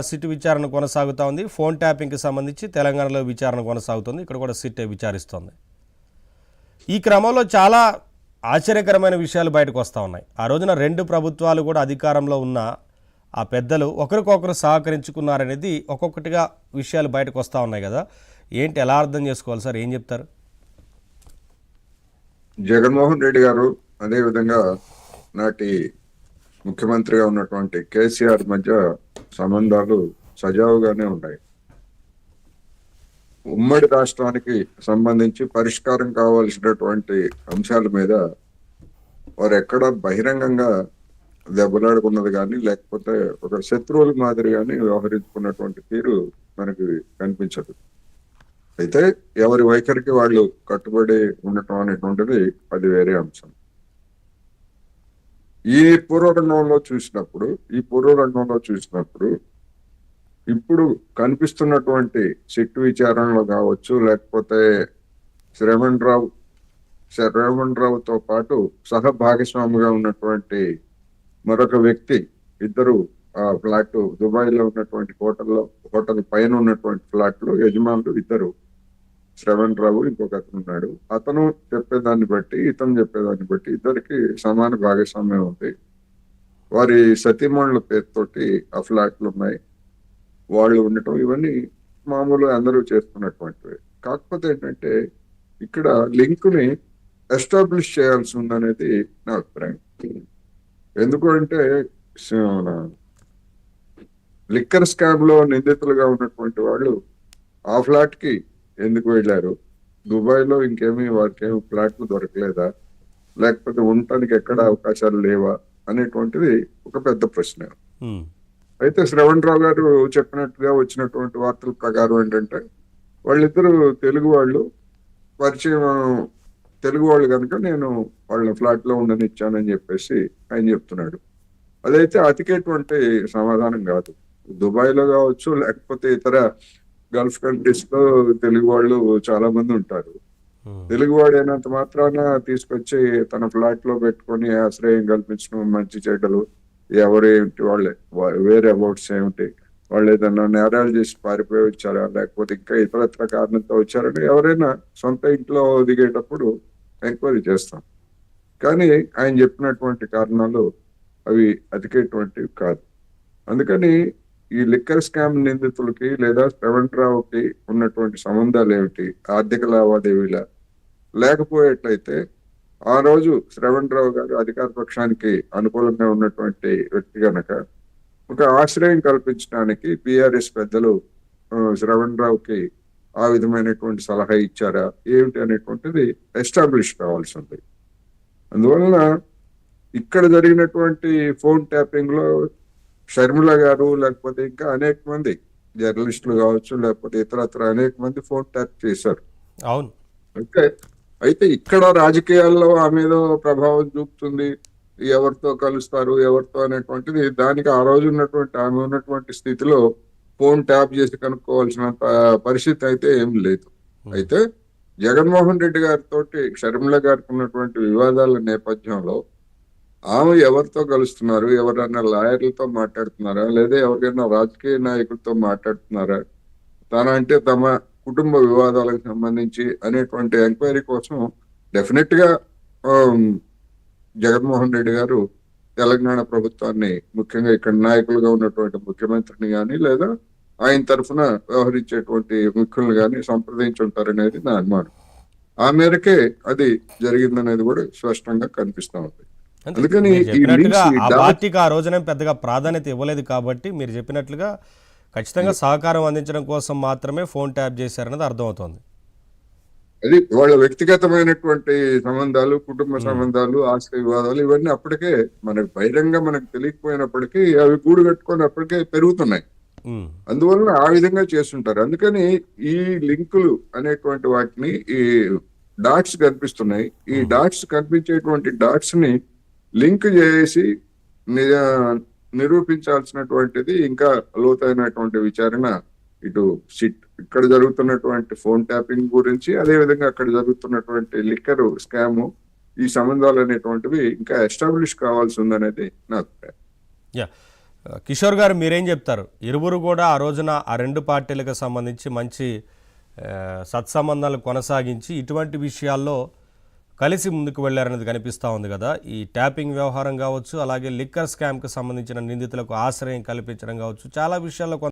SIT విచారణ కొనసాగుతూ ఉంది. ఫోన్ ట్యాపింగ్కి సంబంధించి తెలంగాణలో విచారణ కొనసాగుతుంది. ఇక్కడ కూడా సిట్ విచారిస్తోంది. ఈ క్రమంలో చాలా ఆశ్చర్యకరమైన విషయాలు బయటకు వస్తూ ఉన్నాయి. ఆ రోజున రెండు ప్రభుత్వాలు కూడా అధికారంలో ఉన్న ఆ పెద్దలు ఒకరికొకరు సహకరించుకున్నారనేది ఒక్కొక్కటిగా విషయాలు బయటకు వస్తూ ఉన్నాయి కదా. ఏంటి, ఎలా అర్థం చేసుకోవాలి సార్, ఏం చెప్తారు? జగన్మోహన్ రెడ్డి గారు అదేవిధంగా నాటి ముఖ్యమంత్రిగా ఉన్నటువంటి కేసీఆర్ మధ్య సంబంధాలు సజావుగానే ఉన్నాయి. ఉమ్మడి రాష్ట్రానికి సంబంధించి పరిష్కారం కావాల్సినటువంటి అంశాల మీద వారు ఎక్కడ బహిరంగంగా దెబ్బలాడుకున్నది కానీ లేకపోతే ఒక శత్రువుల మాదిరిగానే వ్యవహరించుకున్నటువంటి తీరు మనకి కనిపించదు. అయితే ఎవరి వైఖరికి వాళ్ళు కట్టుబడి ఉండటం అనేటువంటిది అది వేరే అంశం. ఈ పూర్వరంగంలో చూసినప్పుడు ఇప్పుడు కనిపిస్తున్నటువంటి సిట్టు విచారణలో కావచ్చు, లేకపోతే శ్రవణ్ రావుతో పాటు సహ భాగస్వామిగా ఉన్నటువంటి మరొక వ్యక్తి, ఇద్దరు ఆ ఫ్లాట్ దుబాయ్ లో ఉన్నటువంటి హోటల్ పైన ఉన్నటువంటి ఫ్లాట్ లో యజమానులు ఇద్దరు, శ్రవణ్ రావు ఇంకొక అతను ఉన్నాడు. అతను చెప్పేదాన్ని బట్టి ఇతను చెప్పేదాన్ని బట్టి ఇద్దరికి సమాన భాగస్వామ్యం ఉంది. వారి సతీమణుల పేరుతోటి ఆ ఫ్లాట్లు ఉన్నాయి, వాళ్ళు ఉండటం, ఇవన్నీ మామూలు అందరూ చేస్తున్నటువంటివి. కాకపోతే ఏంటంటే ఇక్కడ లింక్ ని ఎస్టాబ్లిష్ చేయాల్సి ఉందనేది నా అభిప్రాయం. ఎందుకంటే లిక్కర్ స్కామ్ లో నిందితులుగా ఉన్నటువంటి వాళ్ళు ఆ ఫ్లాట్ కి ఎందుకు వెళ్ళారు? దుబాయ్ లో వారికి ఏమి ఫ్లాట్లు దొరకలేదా, లేకపోతే ఉండటానికి ఎక్కడ అవకాశాలు లేవా అనేటువంటిది ఒక పెద్ద ప్రశ్న. అయితే శ్రవణ్ రావు గారు చెప్పినట్టుగా వచ్చినటువంటి వార్తల ప్రకారం ఏంటంటే వాళ్ళిద్దరు తెలుగు వాళ్ళు, పరిచయం తెలుగు వాళ్ళు కనుక నేను వాళ్ళ ఫ్లాట్ లో ఉండనిచ్చానని చెప్పేసి ఆయన చెప్తున్నాడు. అదైతే అతికేటువంటి సమాధానం కాదు. దుబాయ్ లో కావచ్చు, లేకపోతే ఇతర గల్ఫ్ కంట్రీస్ లో తెలుగు వాళ్ళు చాలా మంది ఉంటారు. తెలుగువాడు అయినంత మాత్రాన తీసుకొచ్చి తన ఫ్లాట్ లో పెట్టుకొని ఆశ్రయం కల్పించడం, మంచి చెడ్డలు ఎవరేమిటి, వాళ్ళే వేరే అబౌట్స్ ఏమిటి, వాళ్ళు ఏదైనా నేరాలు చేసి పారిపోయి వచ్చారా, లేకపోతే ఇంకా ఇతరత్ర కారణంతో వచ్చారని ఎవరైనా సొంత ఇంట్లో దిగేటప్పుడు ఎంక్వైరీ చేస్తాం. కానీ ఆయన చెప్పినటువంటి కారణాలు అవి అతికేటువంటివి కాదు. అందుకని ఈ లిక్కర్ స్కామ్ నిందితులకి లేదా శ్రవణ్ రావుకి ఉన్నటువంటి సంబంధాలు ఏమిటి, ఆర్థిక లావాదేవీల లేకపోయేట్లయితే ఆ రోజు శ్రవణ్ రావు గారు అధికార పక్షానికి అనుకూలంగా ఉన్నటువంటి వ్యక్తి కనుక ఒక ఆశ్రయం కల్పించడానికి బీఆర్ఎస్ పెద్దలు శ్రవణ్ రావుకి ఆ విధమైనటువంటి సలహా ఇచ్చారా ఏమిటి అనేటువంటిది ఎస్టాబ్లిష్ కావాల్సి ఉంది. అందువలన ఇక్కడ జరిగినటువంటి ఫోన్ ట్యాపింగ్ లో షర్మిల గారు, లేకపోతే ఇంకా అనేక మంది జర్నలిస్టులు కావచ్చు, లేకపోతే ఇతరత్ర అనేక మంది ఫోన్ ట్యాప్ చేశారు. అవును. అయితే ఇక్కడ రాజకీయాల్లో ఆమె మీద ప్రభావం చూపుతుంది, ఎవరితో కలుస్తారు ఎవరితో అనేటువంటిది, దానికి ఆ రోజు ఆమె ఉన్నటువంటి స్థితిలో ఫోన్ ట్యాప్ చేసి కనుక్కోవాల్సిన పరిస్థితి అయితే ఏం లేదు. అయితే జగన్మోహన్ రెడ్డి గారితో షర్మిల గారికి ఉన్నటువంటి వివాదాల నేపథ్యంలో ఆమె ఎవరితో కలుస్తున్నారు, ఎవరైనా లాయర్లతో మాట్లాడుతున్నారా, లేదా ఎవరికైనా రాజకీయ నాయకులతో మాట్లాడుతున్నారా, అంటే తమ కుటుంబ వివాదాలకు సంబంధించి అనేటువంటి ఎంక్వైరీ కోసం డెఫినెట్ గా జగన్మోహన్ రెడ్డి గారు తెలంగాణ ప్రభుత్వాన్ని, ముఖ్యంగా ఇక్కడ నాయకులుగా ఉన్నటువంటి ముఖ్యమంత్రిని కానీ లేదా ఆయన తరఫున వ్యవహరించేటువంటి ముఖ్యులను కానీ సంప్రదించి ఉంటారనేది నా అనుమానం. ఆ మేరకే అది జరిగిందనేది కూడా స్పష్టంగా కనిపిస్తా ఉంది. అందుకని ఆ పార్టీకి ఆ రోజునే పెద్దగా ప్రాధాన్యత ఇవ్వలేదు కాబట్టి మీరు చెప్పినట్లుగా ఖచ్చితంగా సహకారం అందించడం కోసం మాత్రమే ఫోన్ ట్యాప్ చేశారన్నది అర్థమవుతోంది. అది వాళ్ళ వ్యక్తిగతమైనటువంటి సంబంధాలు, కుటుంబ సంబంధాలు, ఆస్తి వివాదాలు ఇవన్నీ అప్పటికే మనకు బహిరంగ మనకు తెలియకపోయినప్పటికీ అవి గూడు కట్టుకొని అప్పటికే పెరుగుతున్నాయి. అందువలన ఆ విధంగా చేస్తుంటారు. అందుకని ఈ లింకులు అనేటువంటి వాటిని, ఈ డాట్స్ కనిపిస్తున్నాయి, ఈ డాట్స్ కనిపించేటువంటి డాట్స్ ని లింక్ చేసి నిరూపించాల్సినటువంటిది ఇంకా లోతైనటువంటి విచారణ ఇటు ఇక్కడ జరుగుతున్నటువంటి ఫోన్ ట్యాపింగ్ గురించి, అదే విధంగా అక్కడ జరుగుతున్నటువంటి లిక్కర్ స్కామ్, ఈ సంబంధాలు అనేటువంటివి ఇంకా ఎస్టాబ్లిష్ కావాల్సి ఉందనేది నా అభిప్రాయం. కిషోర్ గారు మీరేం చెప్తారు? ఇరువురు కూడా ఆ రోజున ఆ రెండు పార్టీలకు సంబంధించి మంచి సత్సంబంధాలు కొనసాగించి ఇటువంటి విషయాల్లో కలిసి ముందుకు వెళ్ళారనేది కనిపిస్తూ ఉంది కదా. ఈ ట్యాపింగ్ వ్యవహారం కావచ్చు, అలాగే లిక్కర్ స్కామ్కి సంబంధించిన నిందితులకు ఆశ్రయం కల్పించడం కావచ్చు, చాలా విషయాల్లో